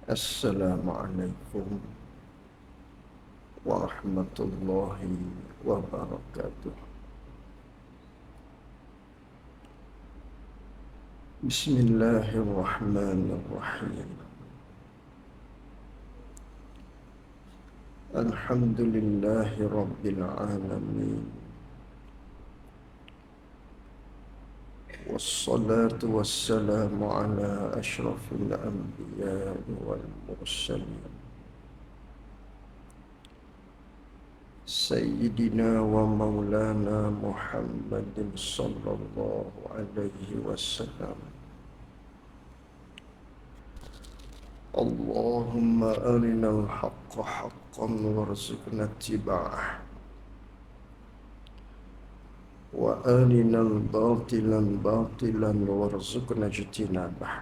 Assalamualaikum warahmatullahi wabarakatuh. Bismillahirrahmanirrahim. Alhamdulillahi rabbil alamin. Wassalatu wassalamu ala ashrafil anbiya'i wal mursalin. Sayyidina wa maulana Muhammadin sallallahu alaihi wasallam. Allahumma arinal haqqa haqqan warzuqna ittiba'ah wa arinal batilan batilan warzuqna ijtinabah.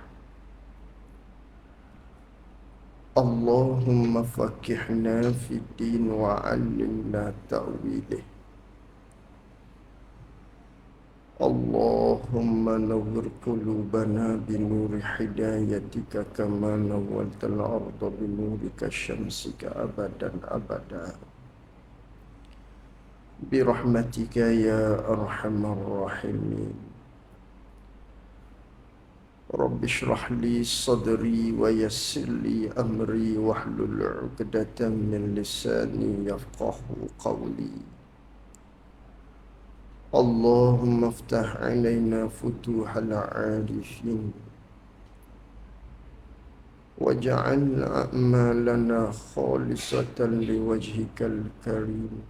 Allahumma faqihna fid din wa 'allimna ta'wilih. Allahumma nawwir qulubana binuri hidayatika kama nawwaltal arda binurika syamsika abadan abada. Birahmatika ya arhamar rahimin. Rabbi shrah li sadri wa yassir li amri wahlul 'uqdatam min lisani yafqahu qawli. Allahumma iftah 'alaina futuhal 'arifin waj'al a'malana khalisatan liwajhikal karim.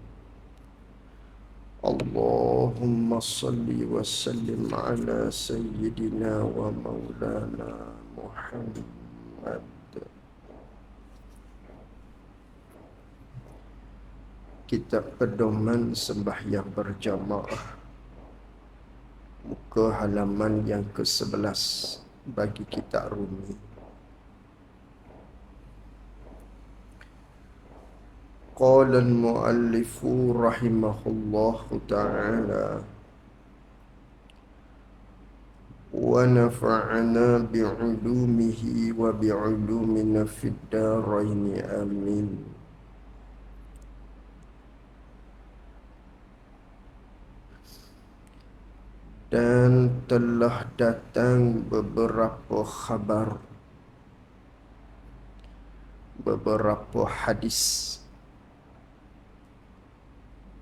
Allahumma salli wa sallim ala sayyidina wa maulana Muhammad. Kitab Pedoman Sembahyang Berjamaah, muka halaman yang ke-11 bagi kitab Rumi. Qala al-muallifu rahimahullahu ta'ala wa nafa'ana bi'ulumihi wa bi'ulumina fid daraini amin. Dan telah datang beberapa khabar, beberapa hadis,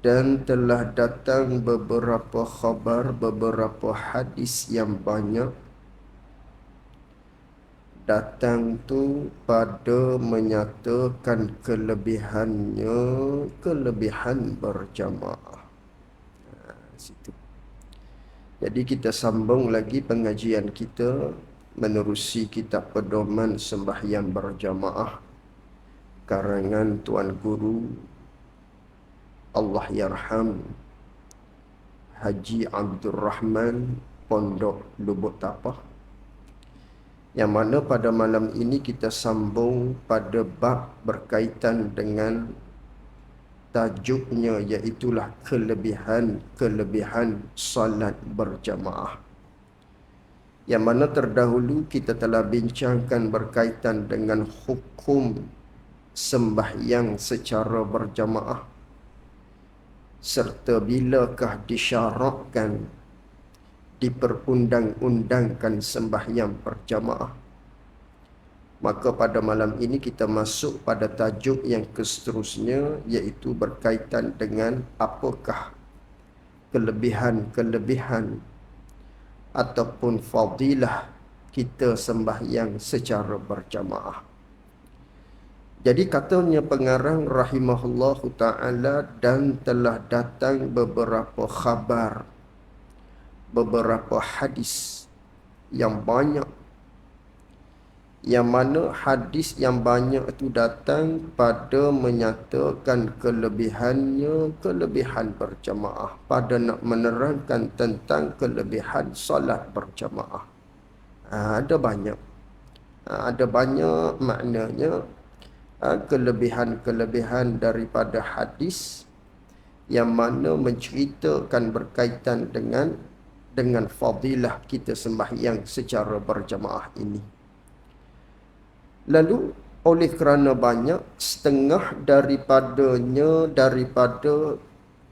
dan telah datang beberapa khabar, beberapa hadis yang banyak datang tu pada menyatakan kelebihannya, kelebihan berjamaah. Situ. Jadi kita sambung lagi pengajian kita menerusi kitab Pedoman Sembahyang Berjamaah karangan Tuan Guru Allah Yarham Haji Abdul Rahman Pondok Lubuk Tapah, yang mana pada malam ini kita sambung pada bab berkaitan dengan tajuknya, iaitulah kelebihan salat berjamaah. Yang mana terdahulu kita telah bincangkan berkaitan dengan hukum sembahyang secara berjamaah, serta bilakah disyaratkan, diperundang-undangkan sembahyang berjamaah. Maka pada malam ini kita masuk pada tajuk yang seterusnya, iaitu berkaitan dengan apakah kelebihan-kelebihan ataupun fadilah kita sembahyang secara berjamaah. Jadi katanya pengarang rahimahullahu ta'ala, dan telah datang beberapa khabar, beberapa hadis yang banyak, yang mana hadis yang banyak itu datang pada menyatakan kelebihannya, kelebihan berjamaah, pada nak menerangkan tentang kelebihan salat berjamaah. Ada banyak maknanya kelebihan-kelebihan daripada hadis yang mana menceritakan berkaitan dengan fadilah kita sembahyang secara berjamaah ini. Lalu oleh kerana banyak, setengah daripada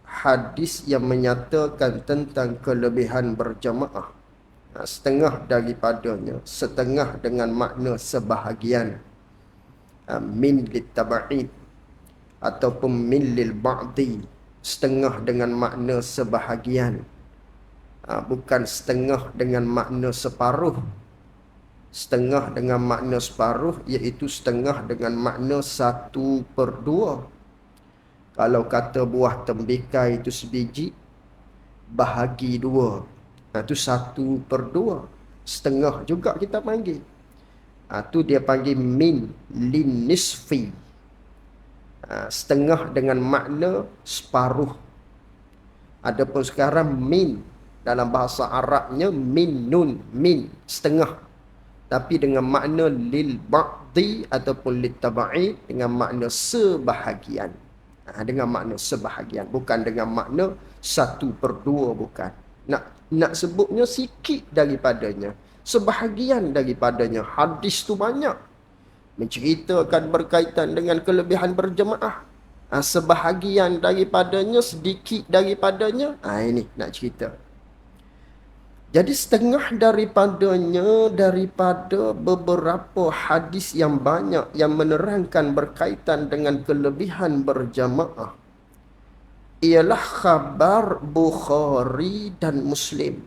hadis yang menyatakan tentang kelebihan berjamaah. Setengah daripadanya, setengah dengan makna sebahagian, min litaba'id ataupun min lil ba'di, setengah dengan makna sebahagian, bukan setengah dengan makna separuh. Setengah dengan makna separuh iaitu setengah dengan makna 1/2. Kalau kata buah tembikai itu sebiji, bahagi 2, itu 1/2. Setengah juga kita panggil. Itu dia panggil min lin nisfi. Setengah dengan makna separuh. Adapun sekarang min dalam bahasa Arabnya min nun, min setengah, tapi dengan makna lil ba'di ataupun lit tabai, dengan makna sebahagian. Dengan makna sebahagian, bukan dengan makna 1/2, bukan. Nak sebutnya sikit daripadanya, sebahagian daripadanya. Hadis tu banyak menceritakan berkaitan dengan kelebihan berjemaah. Sebahagian daripadanya, sedikit daripadanya, ini nak cerita. Jadi setengah daripadanya daripada beberapa hadis yang banyak yang menerangkan berkaitan dengan kelebihan berjamaah ialah khabar Bukhari dan Muslim.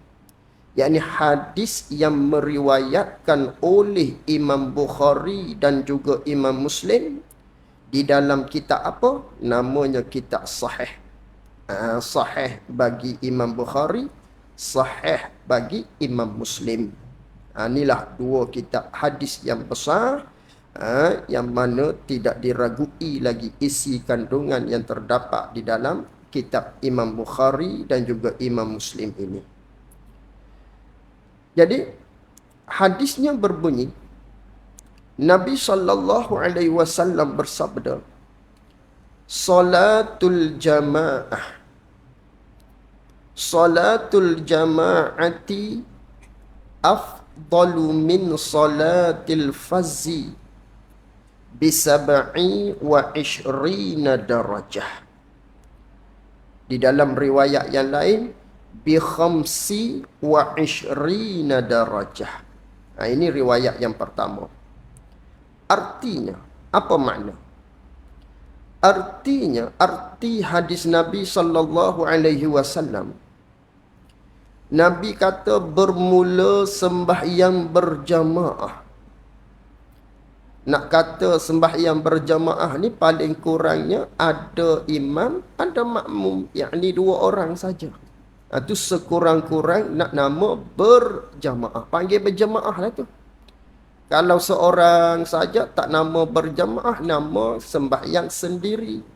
Yakni hadis yang meriwayatkan oleh Imam Bukhari dan juga Imam Muslim di dalam kitab apa? Namanya kitab Sahih. Sahih bagi Imam Bukhari, Sahih bagi Imam Muslim. Inilah dua kitab hadis yang besar, yang mana tidak diragui lagi isi kandungan yang terdapat di dalam kitab Imam Bukhari dan juga Imam Muslim ini. Jadi hadisnya berbunyi, Nabi SAW bersabda, Salatul jama'ati afdalu min salatil fazzi bisab'i wa ishrina darajah. Di dalam riwayat yang lain, bi khamsi wa ishrina darajah. Ini riwayat yang pertama. Artinya, apa makna? Arti hadis Nabi SAW, Nabi kata bermula sembahyang berjamaah. Nak kata sembahyang berjamaah ni paling kurangnya ada imam, ada makmum, yakni 2 orang saja. Itu sekurang-kurang nak nama berjamaah. Panggil berjamaah lah tu. Kalau seorang saja tak nama berjamaah, nama sembahyang sendiri.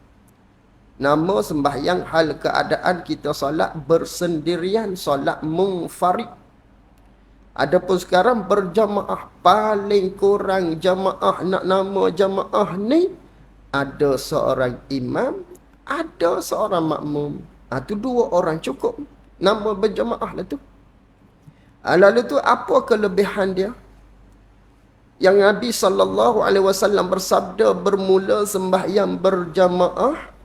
Nama sembahyang hal keadaan kita solat bersendirian, solat munfarid. Adapun sekarang berjamaah, paling kurang jamaah, nak nama jamaah ni ada seorang imam, ada seorang makmum. Itu 2 orang cukup. Nama berjamaah lah tu. Lalu tu apa kelebihan dia? Yang Nabi SAW bersabda bermula sembahyang berjamaah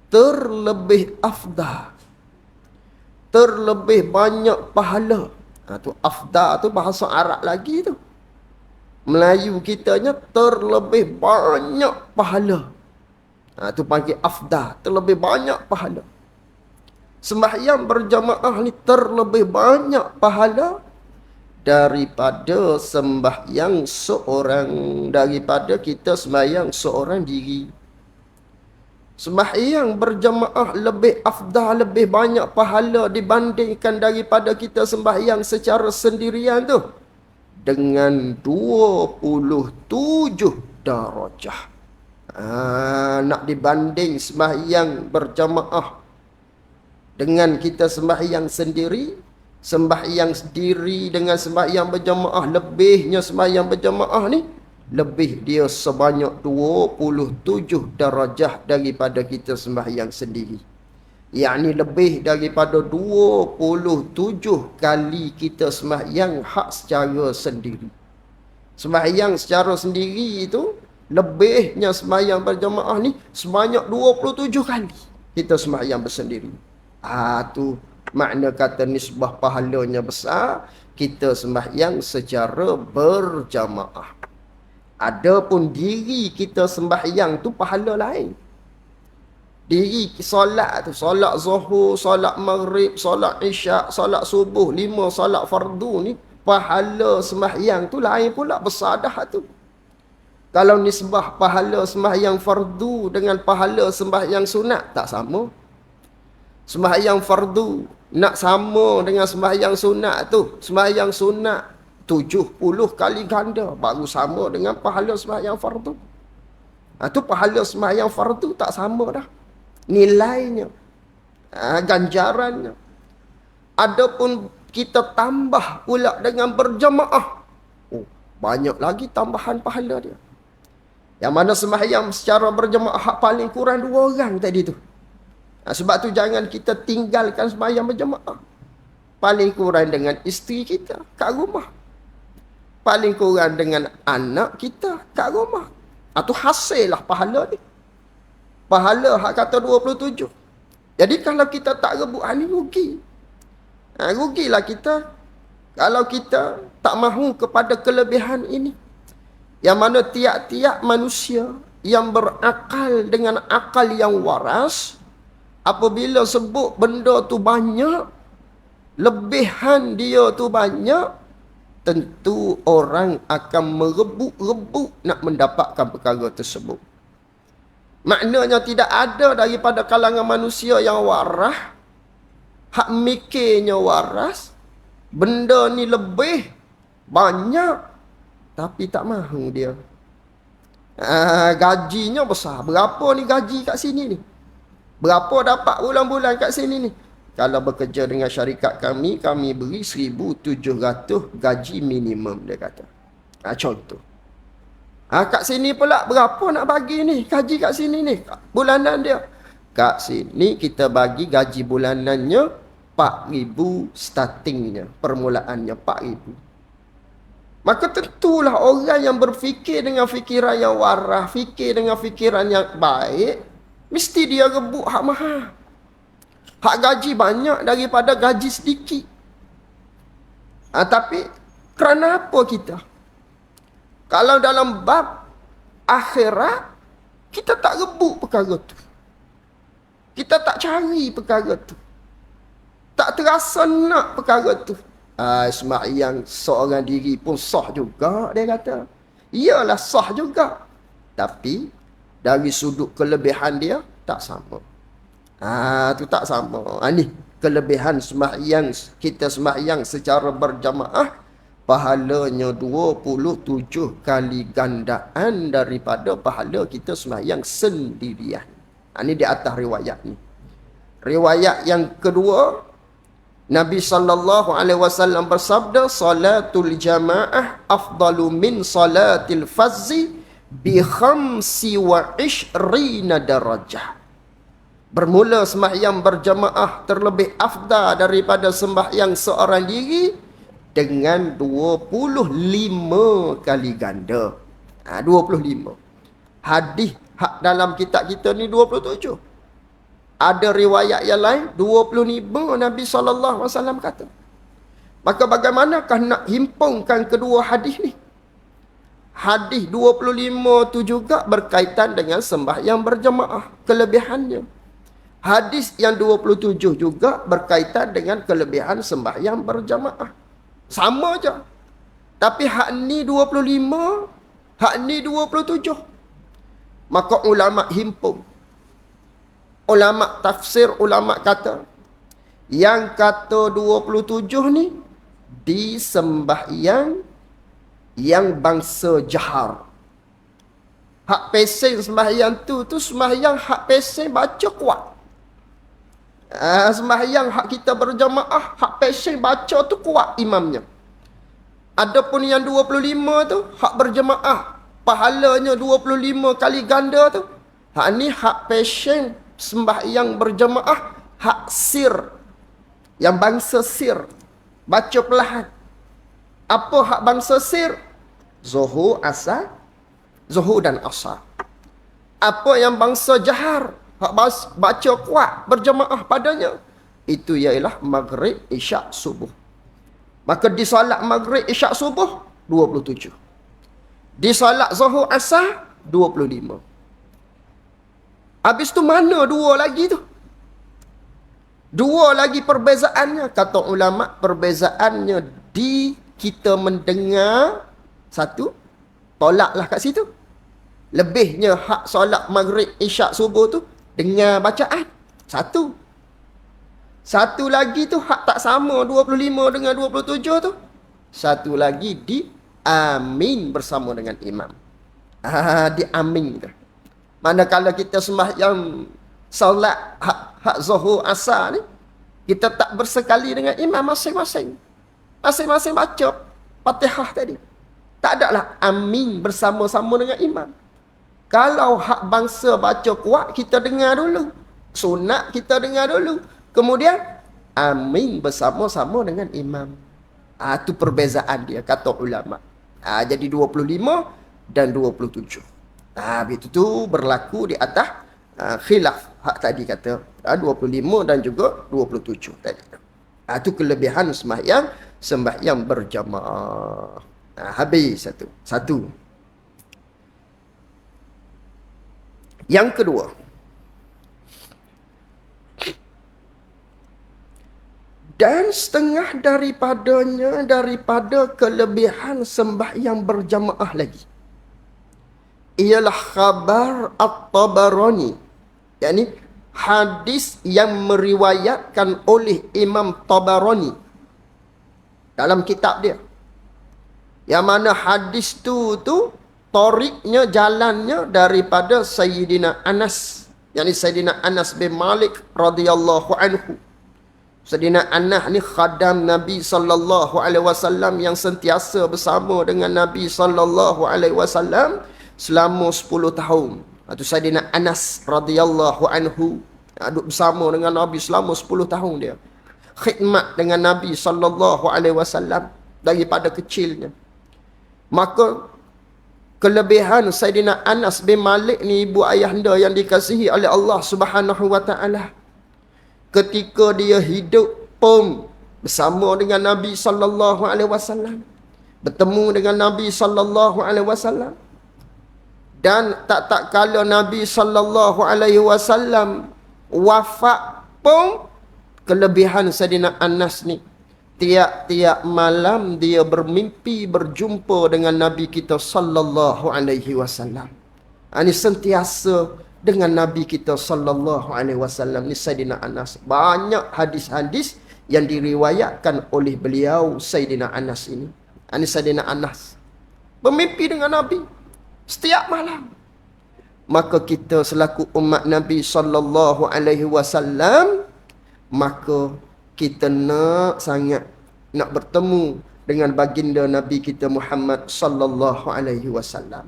terlebih afdal, terlebih banyak pahala. Tu afdal tu bahasa Arab lagi tu. Melayu kitanya terlebih banyak pahala. Tu panggil afdal, terlebih banyak pahala. Sembahyang berjamaah ni terlebih banyak pahala daripada sembahyang seorang, daripada kita sembahyang seorang diri. Sembahyang berjamaah lebih afdal, lebih banyak pahala dibandingkan daripada kita sembahyang secara sendirian tu, dengan 27 darajah. Nak dibanding sembahyang berjamaah dengan kita sembahyang sendiri, sembahyang sendiri dengan sembahyang berjamaah, lebihnya sembahyang berjamaah ni, lebih dia sebanyak 27 darajah daripada kita sembahyang sendiri. Yakni lebih daripada 27 kali kita sembahyang hak secara sendiri. Sembahyang secara sendiri itu Lebihnya sembahyang berjamaah ni sebanyak 27 kali kita sembahyang bersendiri. Tu makna kata nisbah pahalanya besar, kita sembahyang secara berjamaah. Adapun diri kita sembahyang tu pahala lain. Diri solat tu, solat zuhur, solat maghrib, solat isyak, solat subuh, 5 solat fardu ni, pahala sembahyang tu lain pula, besar dah tu. Kalau nisbah pahala sembahyang fardu dengan pahala sembahyang sunat, tak sama. Sembahyang fardu nak sama dengan sembahyang sunat tu, sembahyang sunat 70 kali ganda baru sama dengan pahala sembahyang fardu. Tu pahala sembahyang fardu tak sama dah nilainya, ganjarannya. Adapun kita tambah pula dengan berjamaah, banyak lagi tambahan pahala dia. Yang mana sembahyang secara berjamaah paling kurang 2 orang tadi tu. Sebab tu jangan kita tinggalkan sembahyang berjamaah. Paling kurang dengan isteri kita kat rumah, paling kurang dengan anak kita kat rumah. Tu hasil lah pahala ni. Pahala hak kata 27. Jadi kalau kita tak rebut ni rugi. Rugilah kita kalau kita tak mahu kepada kelebihan ini. Yang mana tiap-tiap manusia yang berakal dengan akal yang waras, apabila sebut benda tu banyak, lebihan dia tu banyak, tentu orang akan merebut-rebut nak mendapatkan perkara tersebut. Maknanya tidak ada daripada kalangan manusia yang waras, hak mikirnya waras, benda ni lebih banyak, tapi tak mahu dia. Gajinya besar. Berapa ni gaji kat sini ni? Berapa dapat bulan-bulan kat sini ni? Kalau bekerja dengan syarikat kami beri 1,700 gaji minimum, dia kata. Contoh. Kat sini pula berapa nak bagi ni? Gaji kat sini ni, bulanan dia. Kat sini kita bagi gaji bulanannya 4,000 startingnya, permulaannya 4,000. Maka tentulah orang yang berfikir dengan fikiran yang waras, fikir dengan fikiran yang baik, mesti dia rebut hak mahal. Hak gaji banyak daripada gaji sedikit. Tapi kerana apa kita? Kalau dalam bab akhirat, kita tak rebut perkara tu. Kita tak cari perkara tu. Tak terasa nak perkara tu. Sembahyang seorang diri pun sah juga, dia kata. Iyalah sah juga. Tapi, dari sudut kelebihan dia, tak sama. Tu tak sama. Ni, kelebihan sembahyang, kita sembahyang secara berjamaah, pahalanya 27 kali gandaan daripada pahala kita sembahyang sendirian. Ini di atas riwayat ni. Riwayat yang kedua, Nabi SAW bersabda, salatul jamaah afdalu min salatil fazzi bi 25 darajah. Bermula sembahyang berjamaah terlebih afdal daripada sembahyang seorang diri dengan 25 kali ganda. 25. Hadis hak dalam kitab kita ni 27. Ada riwayat yang lain 25 Nabi SAW kata. Maka bagaimanakah nak himpunkan kedua hadis ni? Hadis 25 tu juga berkaitan dengan sembahyang berjamaah, kelebihannya. Hadis yang 27 juga berkaitan dengan kelebihan sembahyang berjamaah. Sama je. Tapi hak ni 25, hak ni 27. Maka ulama himpun. Ulama tafsir, ulama kata, yang kata 27 ni di sembahyang yang bangsa jahar. Hak pesing sembahyang tu sembahyang hak pesing baca kuat. Sembahyang hak kita berjamaah, hak pesing baca tu kuat imamnya. Adapun yang 25 tu hak berjamaah, pahalanya 25 kali ganda tu. Hak ni hak pesing sembahyang berjamaah, hak sir, yang bangsa sir, baca perlahan. Apa hak bangsa sir? Zuhur, asar, Zuhur dan asar. Apa yang bangsa jahar, hak baca kuat berjamaah padanya, itu ialah maghrib, isyak, subuh. Maka di solat maghrib, isyak, subuh 27. Di solat zuhur, asar 25. Habis tu mana dua lagi tu? Dua lagi perbezaannya. Kata ulama, perbezaannya di kita mendengar satu, tolaklah kat situ. Lebihnya hak solat maghrib, isyak, subuh tu dengar bacaan. Satu. Satu lagi tu hak tak sama 25 dengan 27 tu. Satu lagi di amin bersama dengan imam. Di amin tu. Manakala kita sembahyang solat hak zuhur asar ni, kita tak bersekali dengan imam masing-masing. Masing-masing baca Fatihah tadi. Tak ada lah amin bersama-sama dengan imam. Kalau hak bangsa baca kuat, kita dengar dulu. Sunat kita dengar dulu. Kemudian amin bersama-sama dengan imam. Itu perbezaan dia, kata ulama. Jadi 25 dan 27. Begitu tu berlaku di atas khilaf hak tadi kata 25 dan juga 27 tadi. Itu kelebihan sembahyang berjamaah. Habis satu. Yang kedua, dan setengah daripada kelebihan sembahyang berjamaah lagi ialah khabar At-Tabarani, yakni hadis yang meriwayatkan oleh Imam Tabarani dalam kitab dia, yang mana hadis tu tariknya, jalannya daripada Sayyidina Anas, yakni Sayyidina Anas bin Malik radhiyallahu anhu. Sayyidina Anas ni khadam Nabi sallallahu alaihi wasallam yang sentiasa bersama dengan Nabi sallallahu alaihi wasallam selama 10 tahun. Itu Sayyidina Anas radhiyallahu anhu duduk bersama dengan Nabi selama 10 tahun dia. Khidmat dengan Nabi sallallahu alaihi wasallam daripada kecilnya. Maka kelebihan Sayyidina Anas bin Malik ni, ibu ayahanda yang dikasihi oleh Allah Subhanahu wa taala, ketika dia hidup pun bersama dengan Nabi sallallahu alaihi wasallam, bertemu dengan Nabi sallallahu alaihi wasallam, dan tak kala Nabi sallallahu alaihi wasallam wafat pun, kelebihan Sayyidina Anas ni, tiap-tiap malam dia bermimpi berjumpa dengan Nabi kita sallallahu alaihi wasallam. Ini sentiasa dengan Nabi kita sallallahu alaihi wasallam ni Sayyidina Anas. Banyak hadis-hadis yang diriwayatkan oleh beliau Sayyidina Anas ini. Ini Sayyidina Anas bermimpi dengan Nabi setiap malam. Maka kita selaku umat Nabi sallallahu alaihi wasallam, maka kita sangat nak bertemu dengan baginda Nabi kita Muhammad sallallahu alaihi wasallam.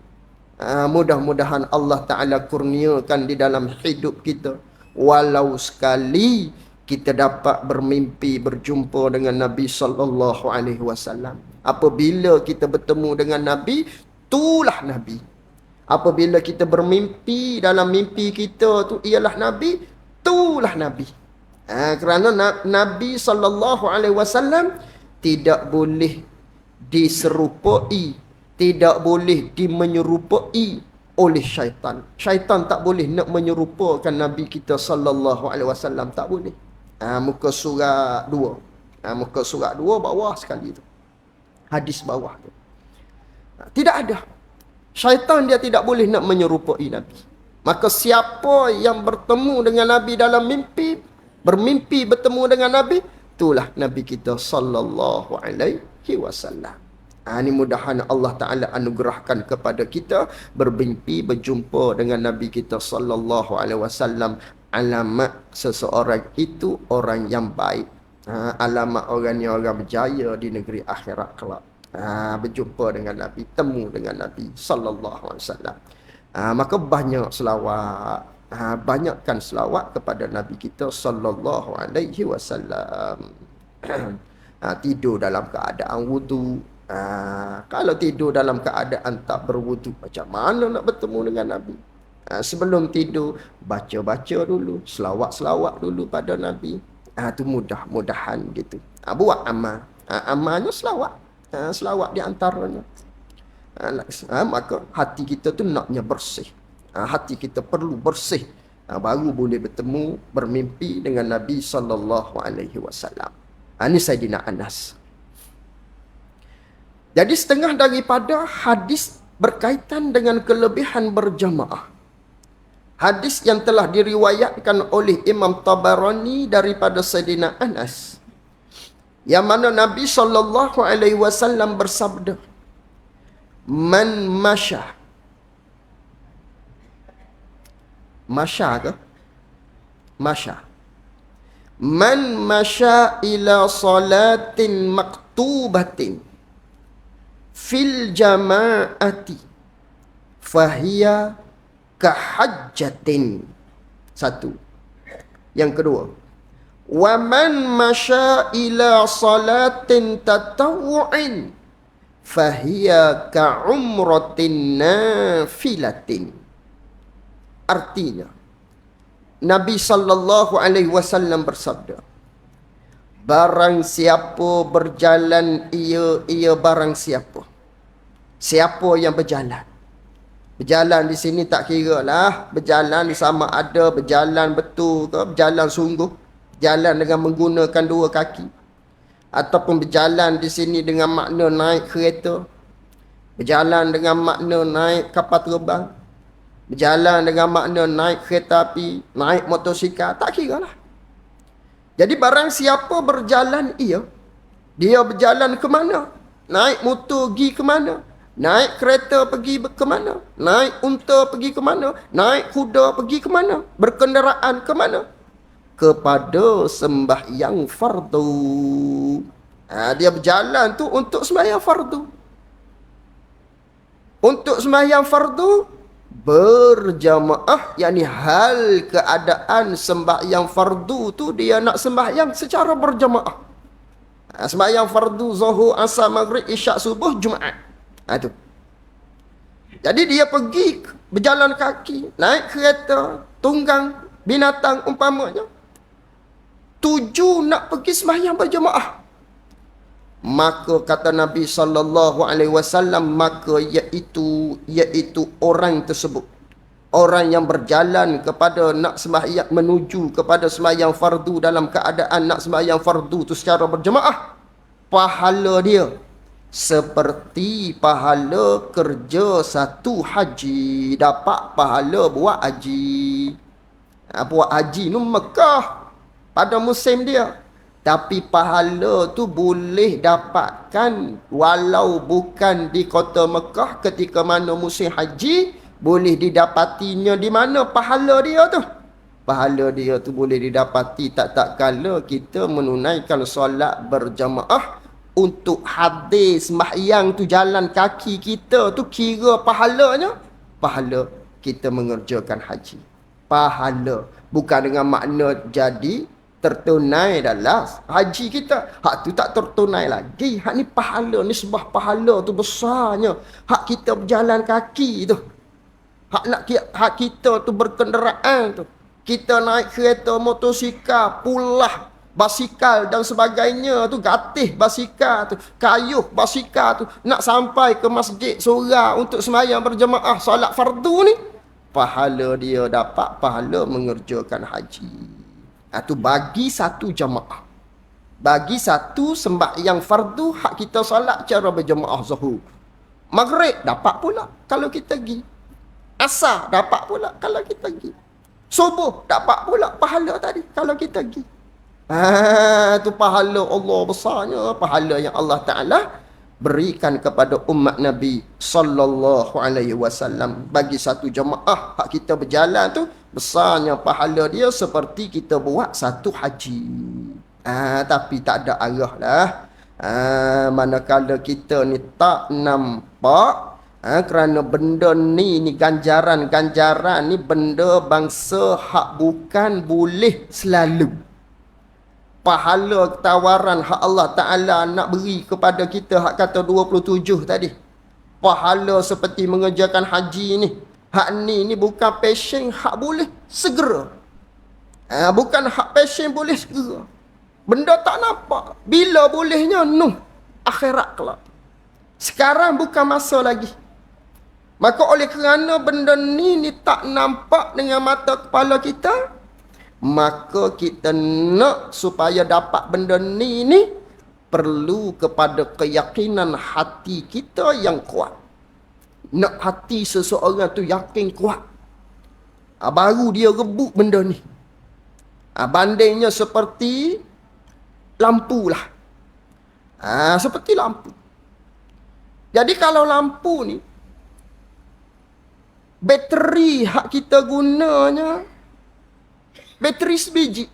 Mudah-mudahan Allah Ta'ala kurniakan di dalam hidup kita, walau sekali kita dapat bermimpi berjumpa dengan Nabi sallallahu alaihi wasallam. Apabila kita bertemu dengan Nabi, itulah Nabi. Apabila kita bermimpi, dalam mimpi kita tu ialah Nabi, itulah Nabi. Kerana Nabi sallallahu alaihi wasallam tidak boleh diserupai, tidak boleh dimenyerupai oleh syaitan. Syaitan tak boleh nak menyerupakan Nabi kita sallallahu alaihi wasallam, tak boleh. Muka surat 2. Muka surat 2 bawah sekali tu. Hadis bawah tu. Tidak ada. Syaitan dia tidak boleh nak menyerupai Nabi. Maka siapa yang bertemu dengan Nabi dalam mimpi, bermimpi bertemu dengan Nabi, itulah Nabi kita sallallahu alaihi wasallam. Ini mudahan Allah Ta'ala anugerahkan kepada kita bermimpi berjumpa dengan Nabi kita sallallahu alaihi wasallam. Alamat seseorang itu orang yang baik. Alamat orang ni orang berjaya di negeri akhirat kelak. Berjumpa dengan Nabi, temu dengan Nabi sallallahu alaihi wasallam. Maka banyak selawat, banyakkan selawat kepada Nabi kita sallallahu alaihi wasallam. Tidur dalam keadaan wudu, Kalau tidur dalam keadaan tak berwudu, macam mana nak bertemu dengan Nabi? Sebelum tidur, baca-baca dulu, selawat-selawat dulu pada Nabi. Tu mudah-mudahan gitu. Buat amal. Amalnya selawat. Selawat di antaranya. Maka hati kita tu naknya bersih. Hati kita perlu bersih. Baru boleh bertemu, bermimpi dengan Nabi SAW. Ini Sayyidina Anas. Jadi setengah daripada hadis berkaitan dengan kelebihan berjamaah. Hadis yang telah diriwayatkan oleh Imam Tabarani daripada Sayyidina Anas, yang mana Nabi SAW bersabda, Man masya. Masya ke? Masya. Man masya ila salatin maktubatin fil jama'ati fahiya kahajjatin. Satu. Yang kedua, wa man masya ila salatin tatawu'in fahiya ka'umratin nafilatin. Artinya, Nabi SAW bersabda, barang siapa berjalan, ia barang siapa. Siapa yang berjalan? Berjalan di sini tak kira lah. Berjalan sama ada berjalan betul ke, berjalan sungguh, jalan dengan menggunakan dua kaki, ataupun berjalan di sini dengan makna naik kereta, berjalan dengan makna naik kapal terbang, berjalan dengan makna naik kereta api, naik motosikal, tak kira lah. Jadi barang siapa berjalan dia berjalan ke mana? Naik motor pergi ke mana? Naik kereta pergi ke mana? Naik unta pergi ke mana? Naik kuda pergi ke mana? Berkenderaan ke mana? Kepada sembahyang fardu. Dia berjalan tu untuk sembahyang fardu. Untuk sembahyang fardu berjamaah, yakni hal keadaan sembahyang fardu tu dia nak sembahyang secara berjamaah. Sembahyang fardu zuhur, asar, maghrib, isyak, subuh, Jumaat. Tu. Jadi dia pergi berjalan kaki, naik kereta, tunggang, binatang umpamanya, tuju nak pergi sembahyang berjamaah. Maka kata Nabi SAW, maka iaitu orang tersebut, orang yang berjalan kepada nak sembahyang, menuju kepada sembahyang fardu dalam keadaan nak sembahyang fardu tu secara berjamaah, pahala dia seperti pahala kerja satu haji. Dapat pahala buat haji. Buat haji ni Mekah pada musim dia, tapi pahala tu boleh dapatkan walau bukan di kota Mekah. Ketika mana musim haji, boleh didapatinya di mana pahala dia tu? Pahala dia tu boleh didapati tak kala kita menunaikan solat berjamaah. Untuk hadis sembahyang tu jalan kaki kita tu kira pahalanya, pahala kita mengerjakan haji. Pahala bukan dengan makna jadi tertunai dalam haji kita. Hak tu tak tertunai lagi. Hak ni pahala, nisbah pahala tu besarnya. Hak kita berjalan kaki tu, hak kita tu berkenderaan tu, kita naik kereta, motosikal, pulah, basikal dan sebagainya tu, gatih basikal tu, kayuh basikal tu, nak sampai ke masjid surau untuk sembahyang berjamaah solat fardu ni, pahala dia dapat pahala mengerjakan haji. Tu bagi satu jamaah. Bagi satu sembahyang fardu, hak kita solat cara berjamaah zuhur. Maghrib dapat pula kalau kita pergi. Asar dapat pula kalau kita pergi. Subuh dapat pula pahala tadi kalau kita pergi. Tu pahala Allah besarnya, pahala yang Allah Ta'ala berikan kepada umat Nabi sallallahu alaihi wasallam. Bagi satu jemaah hak kita berjalan tu, besarnya pahala dia seperti kita buat satu haji. Tapi tak ada arah lah. Manakala kita ni tak nampak, kerana benda ni ganjaran ni benda bangsa hak bukan boleh selalu. pahala tawaran hak Allah Ta'ala nak beri kepada kita, hak kata 27 tadi. Pahala seperti mengerjakan haji ni. Hak ni bukan passion, hak boleh segera. Bukan hak passion boleh segera. Benda tak nampak. Bila bolehnya? Akhirat kelak. Sekarang bukan masa lagi. Maka oleh kerana benda ni tak nampak dengan mata kepala kita, maka kita nak supaya dapat benda ni perlu kepada keyakinan hati kita yang kuat. Nak hati seseorang tu yakin kuat, baru dia rebut benda ni. Bandingnya seperti lampu lah. Seperti lampu. Jadi kalau lampu ni, bateri hak kita gunanya, bateri sebiji.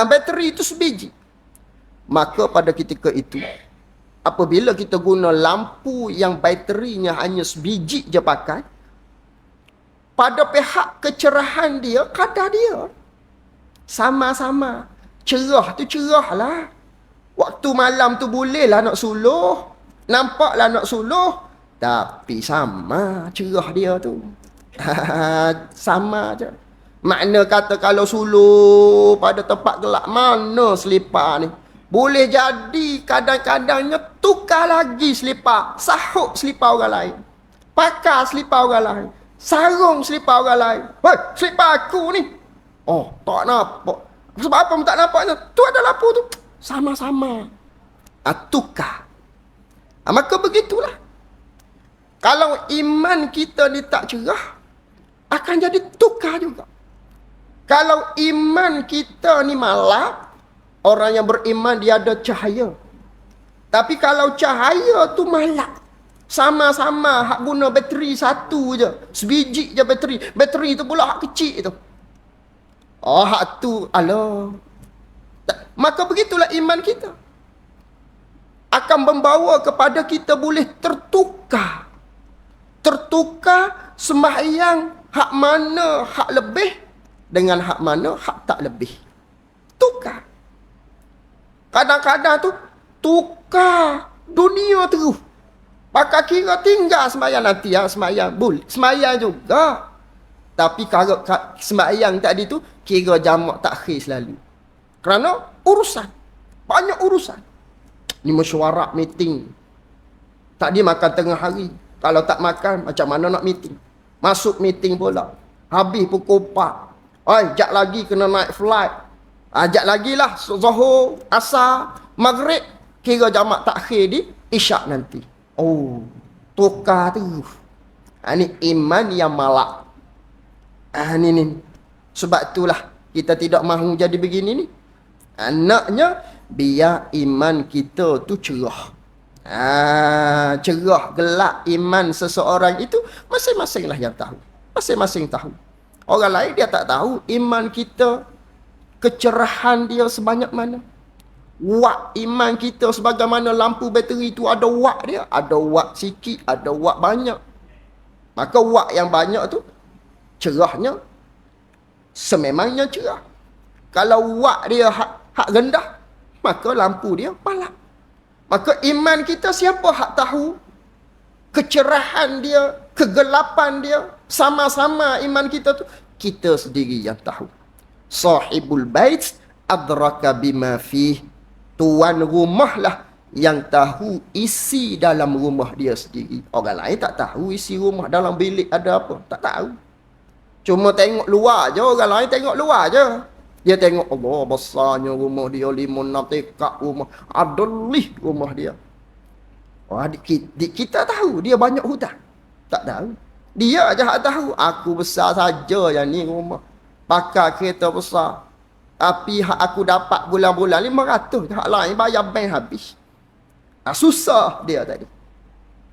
Bateri itu sebiji. Maka pada ketika itu, apabila kita guna lampu yang baterinya hanya sebiji je pakai, pada pihak kecerahan dia, kadar dia sama-sama. Cerah tu cerah lah. Waktu malam tu bolehlah nak suluh, nampaklah nak suluh, tapi sama cerah dia tu. Sama je. Makna kata kalau suluh pada tempat gelap, mana selipar ni? Boleh jadi kadang-kadangnya tukar lagi selipar. Sahuk selipar orang lain. Pakar selipar orang lain. Sarung selipar orang lain. Hei, selipar aku ni. Oh, tak nampak. Sebab apa tak nampaknya? Tu ada lampu tu. Sama-sama. Tukar. Maka begitulah. Kalau iman kita ni tak cerah, akan jadi tukar juga. Kalau iman kita ni malap, orang yang beriman dia ada cahaya. Tapi kalau cahaya tu malap, sama-sama hak guna bateri satu je, sebiji je bateri. Bateri tu pula hak kecil tu. Hak tu, alah. Maka begitulah iman kita. Akan membawa kepada kita boleh tertukar. Tertukar sembahyang hak mana hak lebih dengan hak mana hak tak lebih. Tukar. Kadang-kadang tu tukar dunia terus. Pakai kira tinggal sembahyang nanti sembahyang boleh. Sembahyang juga. Tapi kalau sembahyang tadi tu kira jamak takhir selalu. Kerana urusan. Banyak urusan. Ni mesyuarat meeting. Tadi makan tengah hari. Kalau tak makan macam mana nak meeting? Masuk meeting pula. Habis pukul 4. Jap lagi kena naik flight. Ajak lagi lah Zuhur, Asar, Maghrib, kira jamak takhir di Isyak nanti. Oh, tukar tu. Ini iman yang malak. Ni. Sebab itulah kita tidak mahu jadi begini ni. Anaknya biar iman kita tu cerah. Cerah gelap iman seseorang itu masing-masinglah yang tahu. Masing-masing tahu. Orang lain dia tak tahu iman kita, kecerahan dia sebanyak mana. Watt iman kita sebagaimana lampu bateri itu ada watt dia. Ada watt sikit, ada watt banyak. Maka watt yang banyak tu cerahnya sememangnya cerah. Kalau watt dia hak rendah, maka lampu dia malam. Maka iman kita siapa hak tahu? Kecerahan dia, kegelapan dia, sama-sama iman kita tu kita sendiri yang tahu. Sahibul bait adraka bima fih. Tuan rumah lah yang tahu isi dalam rumah dia sendiri. Orang lain tak tahu isi rumah dalam bilik ada apa. Tak tahu. Cuma tengok luar je. Orang lain tengok luar je. Dia tengok Allah besarnya rumah dia. 5-6 tekak rumah. Adalih rumah dia. Kita tahu dia banyak hutang. Tak tahu. Dia je tak tahu. Aku besar saja yang ni rumah. Pakai kereta besar. Tapi hak aku dapat bulan-bulan 500. Hak lain bayar bank habis. Susah dia tadi.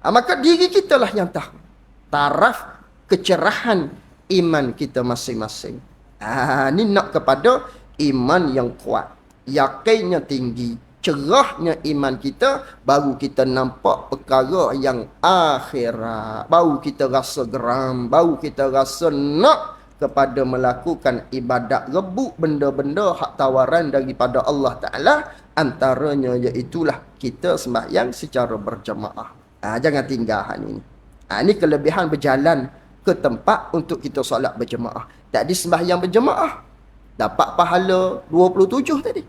Maka diri kita lah yang tahu. Taraf kecerahan iman kita masing-masing. Ni nak kepada iman yang kuat. Yakinnya tinggi. Cerahnya iman kita. Baru kita nampak perkara yang akhirat. Baru kita rasa geram. Baru kita rasa nak kepada melakukan ibadat rebut benda-benda hak tawaran daripada Allah Ta'ala, antaranya iaitulah kita sembahyang secara berjemaah. Jangan tinggal hal ini. Ini kelebihan berjalan ke tempat untuk kita solat berjemaah. Tadi sembahyang berjemaah dapat pahala 27 tadi.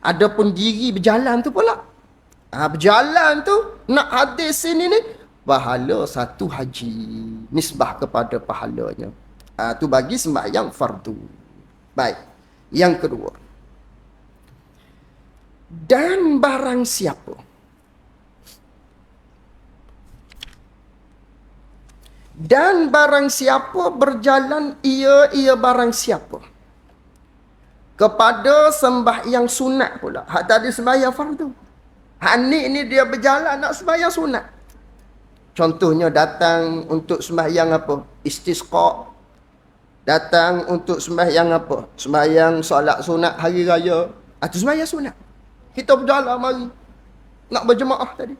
Adapun diri berjalan tu pula, berjalan tu nak hadis sini ni, pahala satu haji, nisbah kepada pahalanya. Tu bagi sembahyang fardu. Baik. Yang kedua, dan barang siapa berjalan ia barang siapa kepada sembahyang sunat pula. Hak tadi sembahyang fardu, hak ni dia berjalan nak sembahyang sunat. Contohnya datang untuk sembahyang apa? Istisqa. Datang untuk sembahyang apa? Sembahyang solat sunat hari raya. Itu sembahyang sunat. Kita berjalan mari nak berjemaah tadi.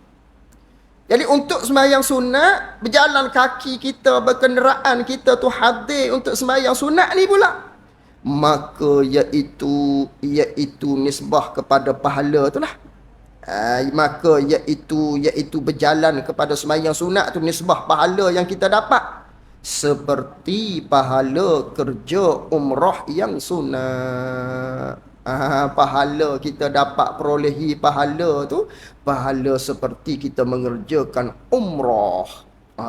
Jadi untuk sembahyang sunat, berjalan kaki kita, berkenderaan kita tu hadir untuk sembahyang sunat ni pula, maka iaitu nisbah kepada pahala tu lah. Maka iaitu berjalan kepada sembahyang sunat tu nisbah pahala yang kita dapat, seperti pahala kerja umrah yang sunat. Pahala kita dapat perolehi pahala tu, pahala seperti kita mengerjakan umrah.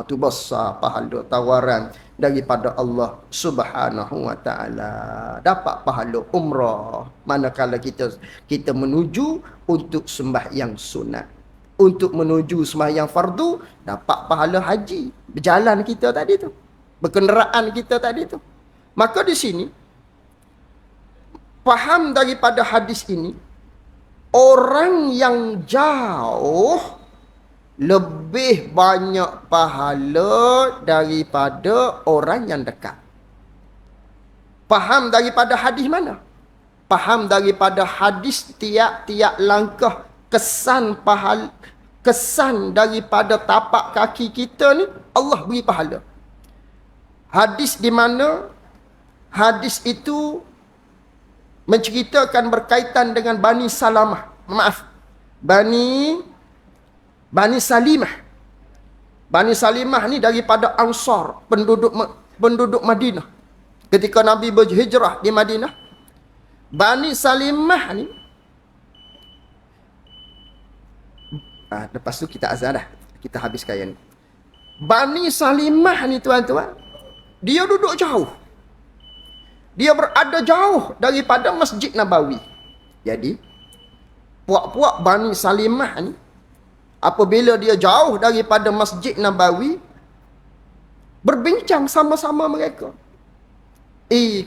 Tu besar pahala tawaran daripada Allah Subhanahu wa taala. Dapat pahala umrah manakala kita menuju untuk sembahyang sunat. Untuk menuju sembahyang fardu dapat pahala haji. Berjalan kita tadi tu, berkenderaan kita tadi tu. Maka di sini faham daripada hadis ini, orang yang jauh lebih banyak pahala daripada orang yang dekat. Faham daripada hadis mana? Faham daripada hadis tiap-tiap langkah kesan daripada tapak kaki kita ni Allah beri pahala. Hadis di mana hadis itu menceritakan berkaitan dengan Bani Salamah. Bani Salimah. Bani Salimah ni daripada Ansar, penduduk Madinah. Ketika Nabi berhijrah di Madinah, Bani Salimah ni, lepas tu kita azan dah. Kita habiskan yang ni. Bani Salimah ni tuan-tuan, dia duduk jauh. Dia berada jauh daripada Masjid Nabawi. Jadi, puak-puak Bani Salimah ni, apabila dia jauh daripada Masjid Nabawi, berbincang sama-sama mereka.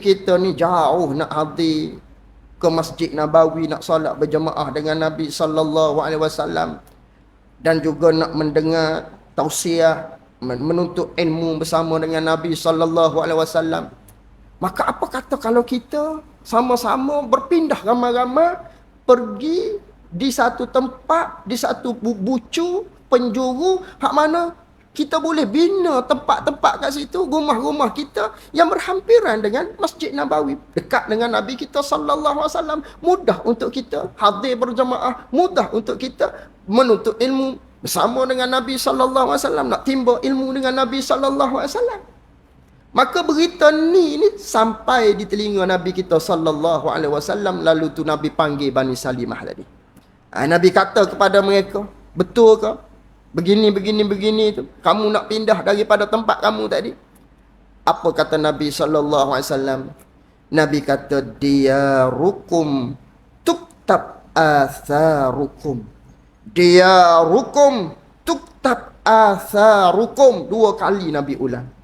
Kita ni jauh nak hadir ke Masjid Nabawi, nak solat berjemaah dengan Nabi SAW, dan juga nak mendengar tausiah, menuntut ilmu bersama dengan Nabi SAW. Maka apa kata kalau kita sama-sama berpindah ramai-ramai, pergi di satu tempat, di satu bucu, penjuru, hak mana kita boleh bina tempat-tempat kat situ, rumah-rumah kita yang berhampiran dengan Masjid Nabawi, dekat dengan Nabi kita SAW. Mudah untuk kita hadir berjemaah, mudah untuk kita menuntut ilmu bersama dengan Nabi SAW, nak timba ilmu dengan Nabi SAW. Maka berita ni sampai di telinga Nabi kita SAW. Lalu tu Nabi panggil Bani Salimah tadi. Nabi kata kepada mereka, betul ke? Begini tu. Kamu nak pindah daripada tempat kamu tadi? Apa kata Nabi SAW? Nabi kata, diyarukum tuktab atharukum. Diyarukum tuktab atharukum. 2 kali Nabi ulang.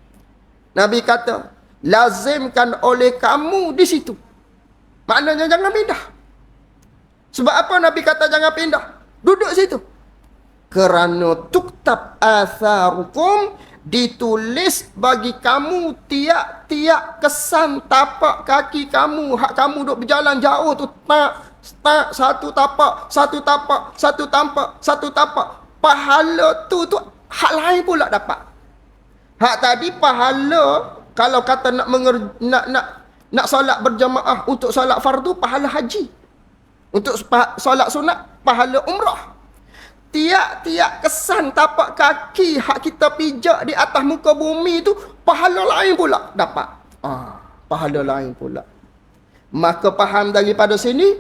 Nabi kata, lazimkan oleh kamu di situ. Maknanya jangan pindah. Sebab apa Nabi kata jangan pindah? Duduk situ. Kerana tuktab atharukum, ditulis bagi kamu tiap-tiap kesan tapak kaki kamu. Hak kamu duduk berjalan jauh tu, satu tapak. Pahala tu hak lain pula dapat. Hak tadi pahala Kalau kata nak solat berjamaah untuk solat fardu, pahala haji. Untuk solat sunat, pahala umrah. Tiap-tiap kesan tapak kaki hak kita pijak di atas muka bumi tu, pahala lain pula dapat. Pahala lain pula. Maka faham daripada sini,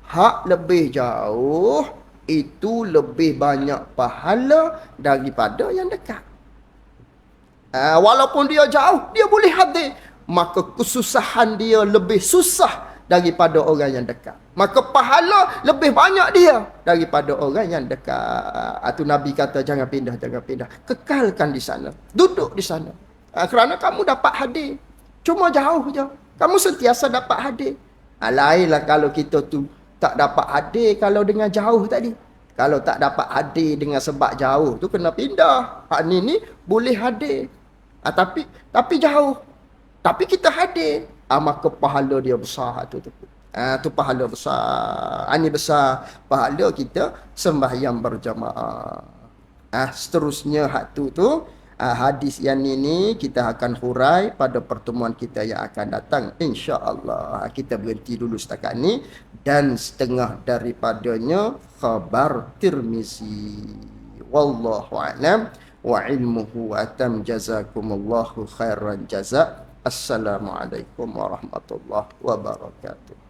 hak lebih jauh itu lebih banyak pahala daripada yang dekat. Walaupun dia jauh, dia boleh hadir. Maka kesusahan dia lebih susah daripada orang yang dekat. Maka pahala lebih banyak dia daripada orang yang dekat. Itu Nabi kata jangan pindah, jangan pindah. Kekalkan di sana. Duduk di sana. Kerana kamu dapat hadir. Cuma jauh je. Kamu sentiasa dapat hadir. Lainlah kalau kita tu tak dapat hadir kalau dengan jauh tadi. Kalau tak dapat hadir dengan sebab jauh tu kena pindah. Hak ni boleh hadir. Tapi jauh. Tapi kita hadir. Maka pahala dia besar tu. Tu pahala besar. Ini besar pahala kita sembahyang berjamaah. Seterusnya hak tu hadis yang ini kita akan hurai pada pertemuan kita yang akan datang, insya-Allah. Kita berhenti dulu setakat ni, dan setengah daripadanya khabar Tirmizi. Wallahu a'lam wa ilmuhu atam. Jazakumullahu khairan jazak. Assalamualaikum warahmatullahi wabarakatuh.